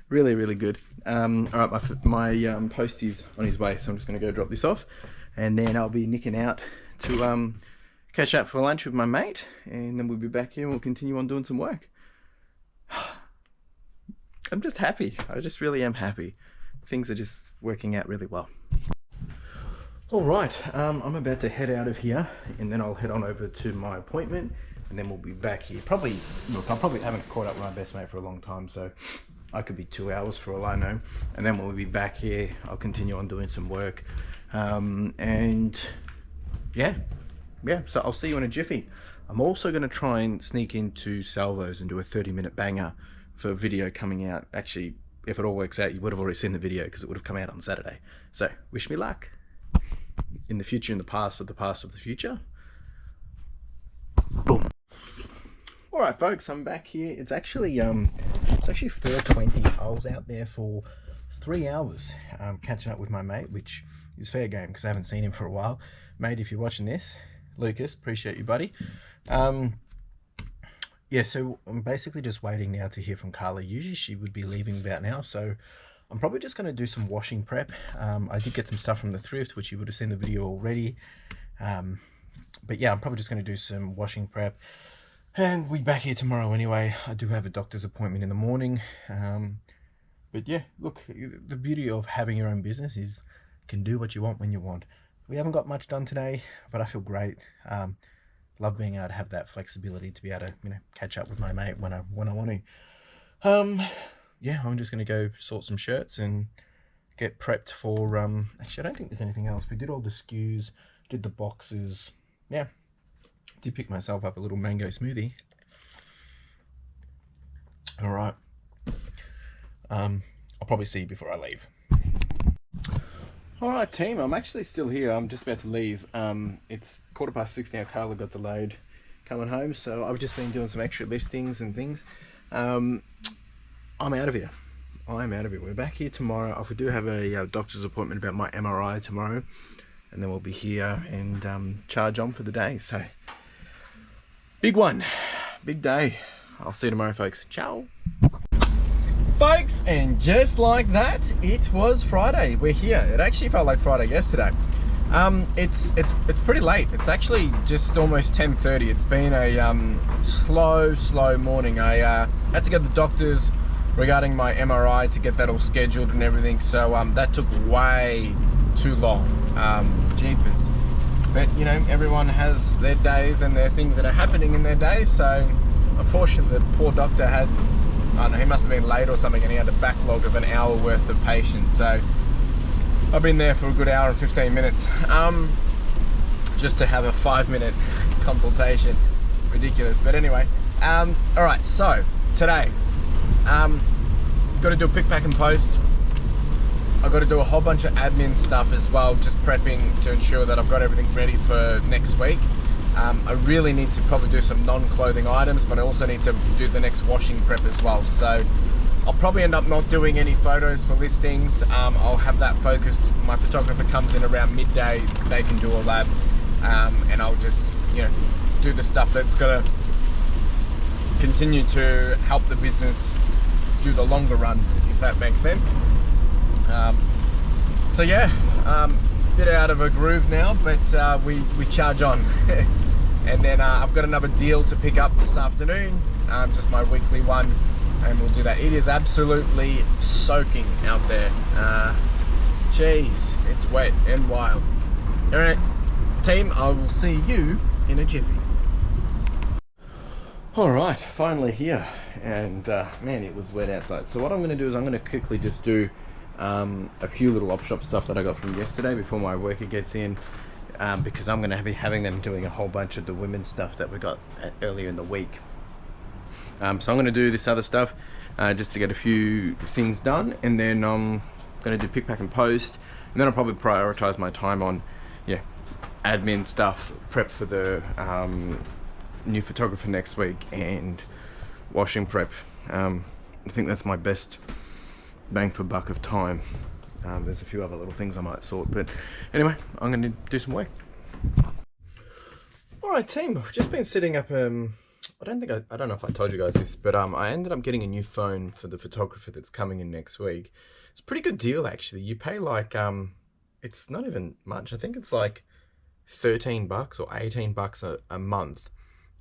Really, really good. Alright, my postie's on his way, so I'm just going to go drop this off. And then I'll be nicking out to catch up for lunch with my mate. And then we'll be back here and we'll continue on doing some work. I'm just happy. I just really am happy. Things are just working out really well. Alright, I'm about to head out of here. And then I'll head on over to my appointment. And then we'll be back here. Look, I probably haven't caught up with my best mate for a long time, so I could be 2 hours for all I know. And then we'll be back here. I'll continue on doing some work. And yeah, so I'll see you in a jiffy. I'm also going to try and sneak into Salvos and do a 30-minute banger for a video coming out. Actually, if it all works out, you would have already seen the video because it would have come out on Saturday. So wish me luck. In the future, in the past of the past of the future. Boom. Alright folks, I'm back here. It's actually 4:20. I was out there for 3 hours catching up with my mate, which is fair game because I haven't seen him for a while. Mate, if you're watching this, Lucas, appreciate you, buddy. Yeah, so I'm basically just waiting now to hear from Carla. Usually she would be leaving about now, so I'm probably just going to do some washing prep. I did get some stuff from the thrift, which you would have seen the video already. But yeah, I'm probably just going to do some washing prep. And we'll be back here tomorrow anyway. I do have a doctor's appointment in the morning. But yeah, look, the beauty of having your own business is you can do what you want when you want. We haven't got much done today, but I feel great. Love being able to have that flexibility to be able to, catch up with my mate when I want to. Yeah, I'm just going to go sort some shirts and get prepped for, actually, I don't think there's anything else. We did all the SKUs, did the boxes. Yeah, did pick myself up a little mango smoothie. All right. I'll probably see you before I leave. All right, team, I'm actually still here. I'm just about to leave. It's 6:15 now. Carla got delayed coming home, so I've just been doing some extra listings and things. I'm out of here. I'm out of here. We're back here tomorrow. We do have a doctor's appointment about my MRI tomorrow, and then we'll be here and charge on for the day. So, big one. Big day. I'll see you tomorrow, folks. Ciao. Folks, and just like that, it was Friday. We're here. It actually felt like Friday yesterday. It's pretty late. It's actually just almost 10:30. It's been a slow morning. I had to go to the doctor's regarding my MRI to get that all scheduled and everything. So that took way too long. Jeepers. But everyone has their days and their things that are happening in their days. So unfortunately, the poor doctor had, I don't know, he must have been late or something, and he had a backlog of an hour worth of patients. So I've been there for a good hour and 15 minutes just to have a 5-minute consultation. Ridiculous. But anyway, all right, so today got to do a pick, pack and post. I've got to do a whole bunch of admin stuff as well, just prepping to ensure that I've got everything ready for next week. I really need to probably do some non-clothing items, but I also need to do the next washing prep as well. So I'll probably end up not doing any photos for listings. I'll have that focused. My photographer comes in around midday, they can do all that, and I'll just, you know, do the stuff that's gonna continue to help the business do the longer run, if that makes sense. So yeah, bit out of a groove now, but we charge on. And then I've got another deal to pick up this afternoon, just my weekly one, and we'll do that. It is absolutely soaking out there. Jeez, it's wet and wild. All right, team, I will see you in a jiffy. All right, finally here, and man, it was wet outside. So what I'm going to do is I'm going to quickly just do a few little op shop stuff that I got from yesterday before my worker gets in, because I'm going to be having them doing a whole bunch of the women's stuff that we got earlier in the week. So I'm going to do this other stuff just to get a few things done, and then I'm going to do pick, pack and post, and then I'll probably prioritize my time on admin stuff, prep for the new photographer next week, and washing prep. I think that's my best bang for buck of time. There's a few other little things I might sort, but anyway, I'm going to do some work. All right, team, I've just been setting up. I don't know if I told you guys this, but I ended up getting a new phone for the photographer that's coming in next week. It's a pretty good deal, actually. You pay like it's not even much. I think it's like $13 or $18 a month,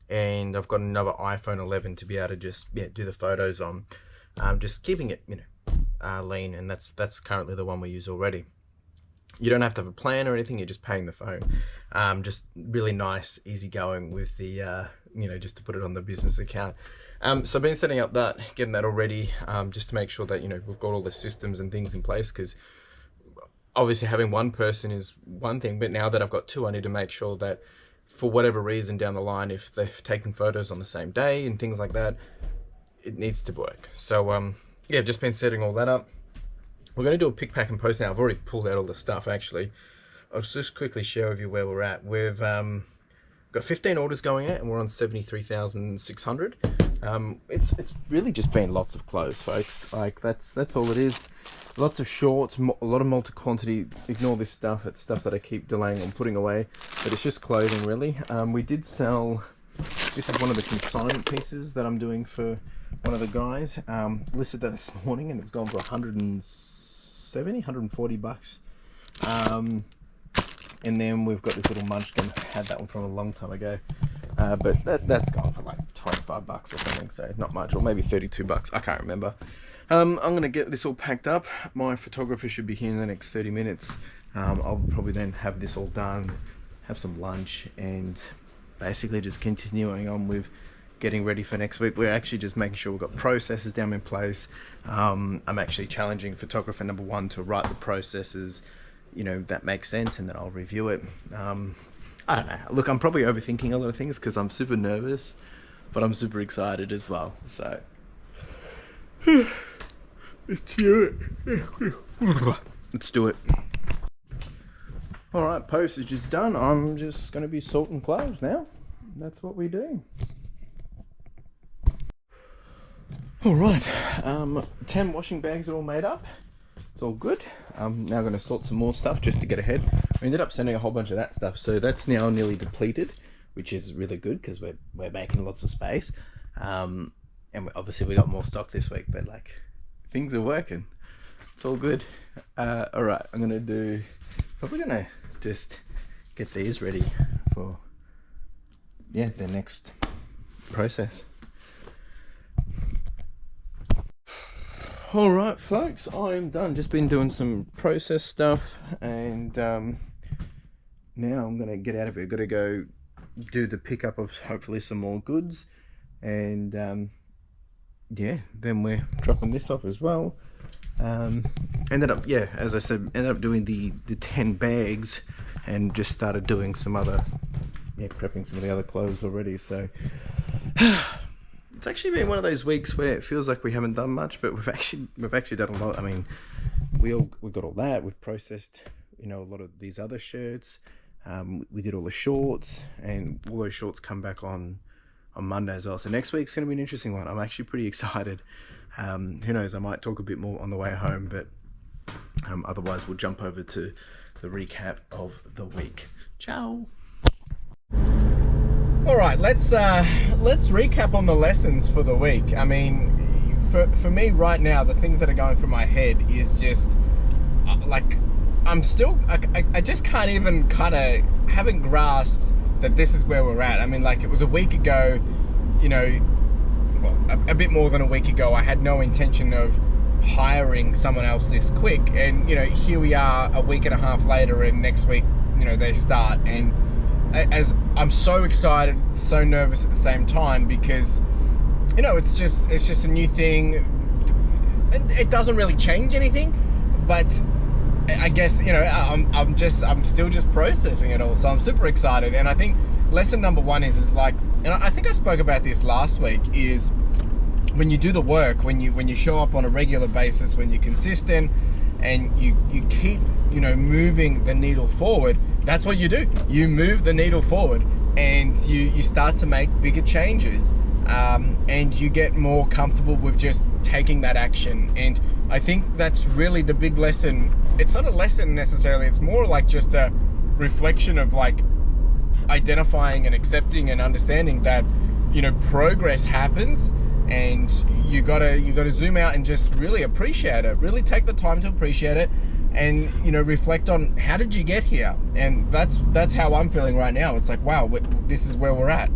and I've got another iPhone 11 to be able to just do the photos on. Just keeping it, lean, and that's currently the one we use already. You don't have to have a plan or anything, you're just paying the phone. Just really nice, easy going with the, just to put it on the business account. So I've been setting up that, getting that already, just to make sure that, we've got all the systems and things in place, because obviously having one person is one thing, but now that I've got two, I need to make sure that for whatever reason down the line, if they've taken photos on the same day and things like that, it needs to work. So, yeah, I've just been setting all that up. We're going to do a pick, pack and post now. I've already pulled out all the stuff, actually. I'll just quickly share with you where we're at. We've got 15 orders going out, and we're on 73,600. It's really just been lots of clothes, folks. Like, that's all it is. Lots of shorts, a lot of multi-quantity. Ignore this stuff. It's stuff that I keep delaying on putting away. But it's just clothing, really. We did sell... This is one of the consignment pieces that I'm doing for one of the guys. Listed that this morning, and it's gone for $140. And then we've got this little munchkin. Had that one from a long time ago, but that's gone for like $25 or something, so not much, or maybe $32. I can't remember. I'm gonna get this all packed up. My photographer should be here in the next 30 minutes. I'll probably then have this all done, have some lunch, and basically just continuing on with getting ready for next week. We're actually just making sure we've got processes down in place. I'm actually challenging photographer number one to write the processes, that makes sense, and then I'll review it. I don't know. Look, I'm probably overthinking a lot of things because I'm super nervous, but I'm super excited as well. So let's do it. Let's do it. All right, postage is done. I'm just going to be sorting clothes now. That's what we do. All right, 10 washing bags are all made up. It's all good. I'm now going to sort some more stuff just to get ahead. We ended up sending a whole bunch of that stuff, so that's now nearly depleted, which is really good because we're making lots of space. And obviously we got more stock this week, but like things are working. It's all good. All right, I'm probably gonna just get these ready for the next process. All right, folks, I'm done. Just been doing some process stuff, and now I'm gonna get out of here. Gotta go do the pickup of hopefully some more goods, and then we're dropping this off as well. Ended up, as I said, doing the 10 bags, and just started doing some other, prepping some of the other clothes already. So it's actually been one of those weeks where it feels like we haven't done much, but we've actually done a lot. I mean, we got all that. We've processed, a lot of these other shirts. We did all the shorts, and all those shorts come back on Monday as well. So next week's going to be an interesting one. I'm actually pretty excited. Who knows, I might talk a bit more on the way home, but otherwise we'll jump over to the recap of the week. Ciao. All right, let's recap on the lessons for the week. I mean, for me right now, the things that are going through my head is just like, I just can't even haven't grasped that this is where we're at. I mean, like, it was a week ago, you know, well, a bit more than a week ago, I had no intention of hiring someone else this quick, and you know, here we are a week and a half later, and next week, you know, they start, and as I'm so excited, so nervous at the same time, because you know, it's just a new thing. It doesn't really change anything, but I guess, you know, I'm still just processing it all, so I'm super excited. And I think lesson number one is like, and I think I spoke about this last week, is when you do the work, when you show up on a regular basis, when you're consistent and you keep, you know, moving the needle forward, that's what you do. You move the needle forward, and you start to make bigger changes, and you get more comfortable with just taking that action. And I think that's really the big lesson. It's not a lesson necessarily, it's more like just a reflection of like identifying and accepting and understanding that, you know, progress happens, and you gotta zoom out and just really appreciate it, really take the time to appreciate it, and, you know, reflect on how did you get here. And that's how I'm feeling right now. It's like, wow, this is where we're at.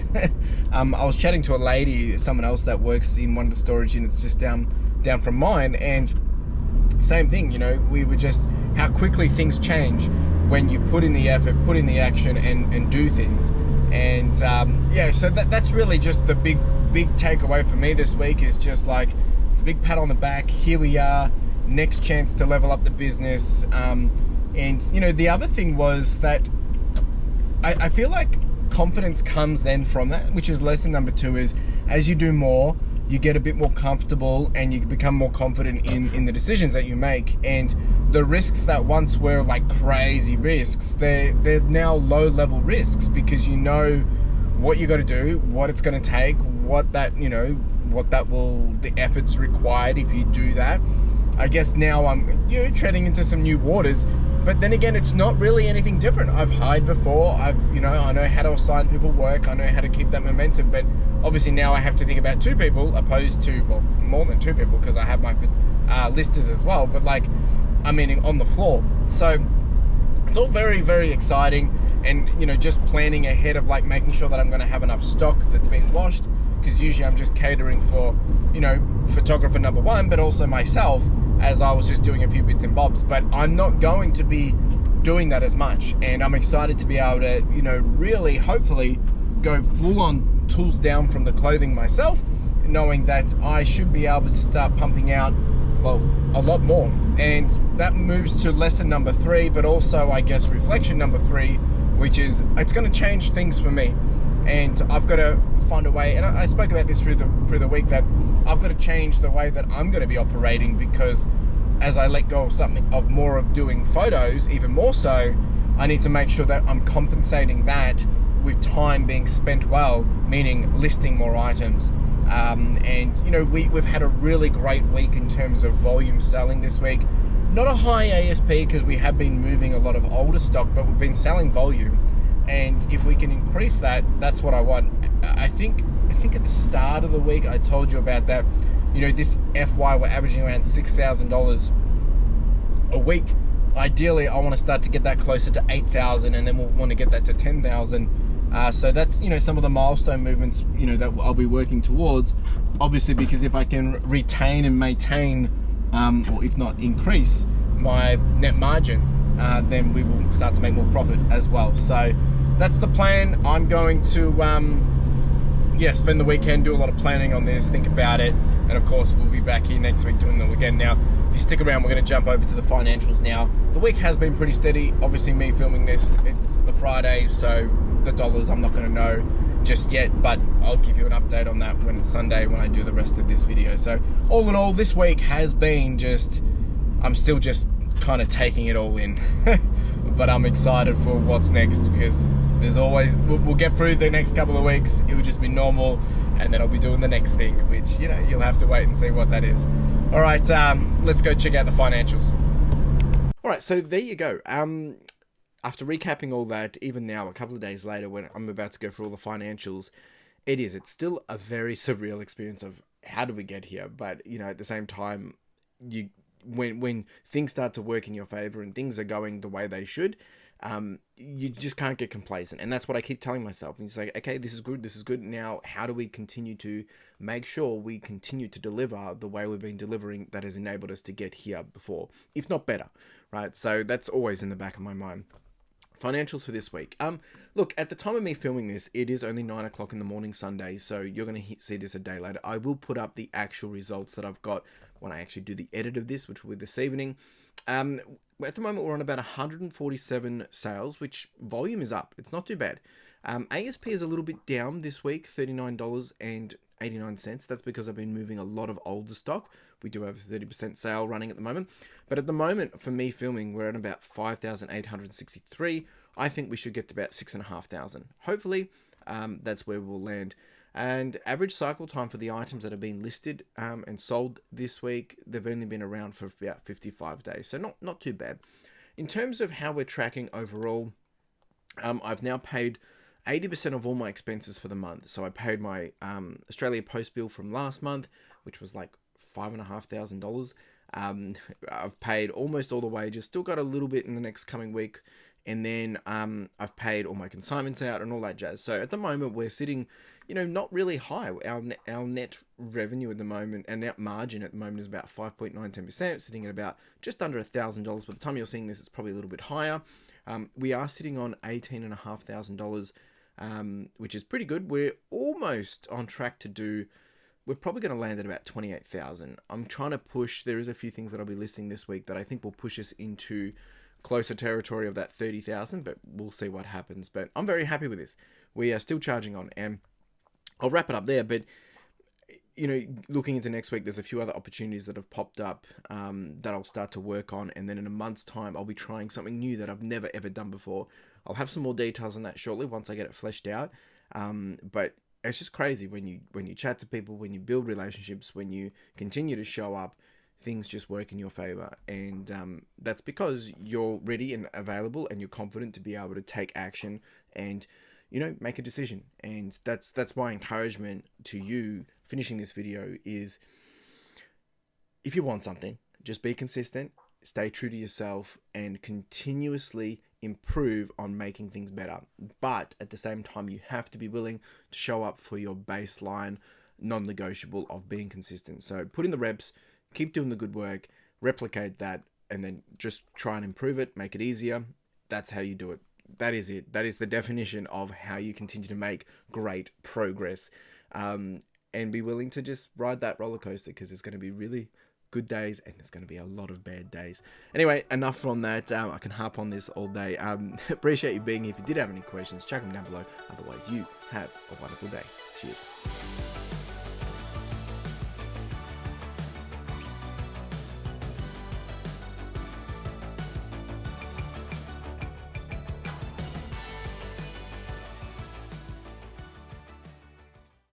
I was chatting to a lady, someone else that works in one of the storage units just down from mine, and same thing, you know, we were just, how quickly things change when you put in the effort, put in the action, and do things. And yeah, so that's really just the big takeaway for me this week, is just like, it's a big pat on the back. Here we are, next chance to level up the business. And you know, the other thing was that I feel like confidence comes then from that, which is lesson number two, is as you do more, you get a bit more comfortable and you become more confident in the decisions that you make. And the risks that once were like crazy risks, they're now low level risks, because you know what you got to do, what it's going to take, the efforts required if you do that. I guess now I'm, you know, treading into some new waters, but then again, it's not really anything different. I've hired before. I know how to assign people work. I know how to keep that momentum, but obviously now I have to think about 2 people opposed to, well, more than 2 people, because I have my listers as well, but like, I'm meaning on the floor. So it's all very, very exciting. And, you know, just planning ahead of like making sure that I'm going to have enough stock that's been washed, because usually I'm just catering for, you know, photographer number one, but also myself, as I was just doing a few bits and bobs. But I'm not going to be doing that as much, and I'm excited to be able to, you know, really hopefully go full on tools down from the clothing myself, knowing that I should be able to start pumping out, well, a lot more. And that moves to lesson number 3, but also I guess reflection number 3, which is, it's going to change things for me, and I've got to find a way. And I spoke about this through the week, that I've got to change the way that I'm going to be operating, because as I let go of more of doing photos, even more so, I need to make sure that I'm compensating that with time being spent well, meaning listing more items. And you know, we've had a really great week in terms of volume selling this week. Not a high ASP, because we have been moving a lot of older stock, but we've been selling volume. And if we can increase that, that's what I want. I think at the start of the week I told you about that. You know, this FY we're averaging around $6,000 a week. Ideally, I want to start to get that closer to 8,000, and then we'll want to get that to 10,000. So that's, you know, some of the milestone movements, you know, that I'll be working towards. Obviously, because if I can retain and maintain, or if not increase my net margin, then we will start to make more profit as well. So that's the plan. I'm going to spend the weekend, do a lot of planning on this, think about it, and of course we'll be back here next week doing them again. Now, if you stick around, we're going to jump over to the financials now. The week has been pretty steady. Obviously, me filming this, it's the Friday, so the dollars I'm not going to know just yet, but I'll give you an update on that when it's Sunday, when I do the rest of this video. So all in all, this week has been just, I'm still just kind of taking it all in. But I'm excited for what's next, because there's always, we'll get through the next couple of weeks. It will just be normal, and then I'll be doing the next thing, which, you know, you'll have to wait and see what that is. All right, let's go check out the financials. All right, so there you go. After recapping all that, even now, a couple of days later, when I'm about to go through all the financials, it's still a very surreal experience of how do we get here? But, you know, at the same time, when things start to work in your favor and things are going the way they should, you just can't get complacent. And that's what I keep telling myself. And it's like, okay, this is good. Now, how do we continue to make sure we continue to deliver the way we've been delivering that has enabled us to get here before, if not better, right? So that's always in the back of my mind. Financials for this week. Look, at the time of me filming this, it is only 9 o'clock in the morning Sunday, so you're going to see this a day later. I will put up the actual results that I've got when I actually do the edit of this, which will be this evening. At the moment, we're on about 147 sales, which volume is up. It's not too bad. ASP is a little bit down this week, $39.89. That's because I've been moving a lot of older stock. We do have a 30% sale running at the moment. But at the moment, for me filming, we're at about 5,863. I think we should get to about 6,500. Hopefully, that's where we'll land. And average cycle time for the items that have been listed and sold this week, they've only been around for about 55 days. So not too bad. In terms of how we're tracking overall, I've now paid 80% of all my expenses for the month. So I paid my Australia Post bill from last month, which was like $5,500. I've paid almost all the wages, still got a little bit in the next coming week. And then I've paid all my consignments out and all that jazz. So at the moment, we're sitting, you know, not really high. Our net revenue at the moment, and net margin at the moment is about 5.910%, sitting at about just under $1,000. By the time you're seeing this, it's probably a little bit higher. We are sitting on $18,500, which is pretty good. We're almost on track to do. We're probably going to land at about 28,000. I'm trying to push. There is a few things that I'll be listing this week that I think will push us into closer territory of that 30,000, but we'll see what happens. But I'm very happy with this. We are still charging on, and I'll wrap it up there. But, you know, looking into next week, there's a few other opportunities that have popped up that I'll start to work on. And then in a month's time, I'll be trying something new that I've never, ever done before. I'll have some more details on that shortly once I get it fleshed out. But it's just crazy when you chat to people, when you build relationships, when you continue to show up, things just work in your favor. And that's because you're ready and available and you're confident to be able to take action and, you know, make a decision. And that's my encouragement to you finishing this video is, if you want something, just be consistent, stay true to yourself, and continuously improve on making things better. But at the same time, you have to be willing to show up for your baseline non-negotiable of being consistent. So put in the reps, keep doing the good work, replicate that, and then just try and improve it, make it easier. That's how you do it. That is it. That is the definition of how you continue to make great progress. And be willing to just ride that roller coaster, because it's going to be really good days and there's going to be a lot of bad days. Anyway, enough on that. I can harp on this all day. Appreciate you being here. If you did have any questions, chuck them down below. Otherwise, you have a wonderful day. Cheers.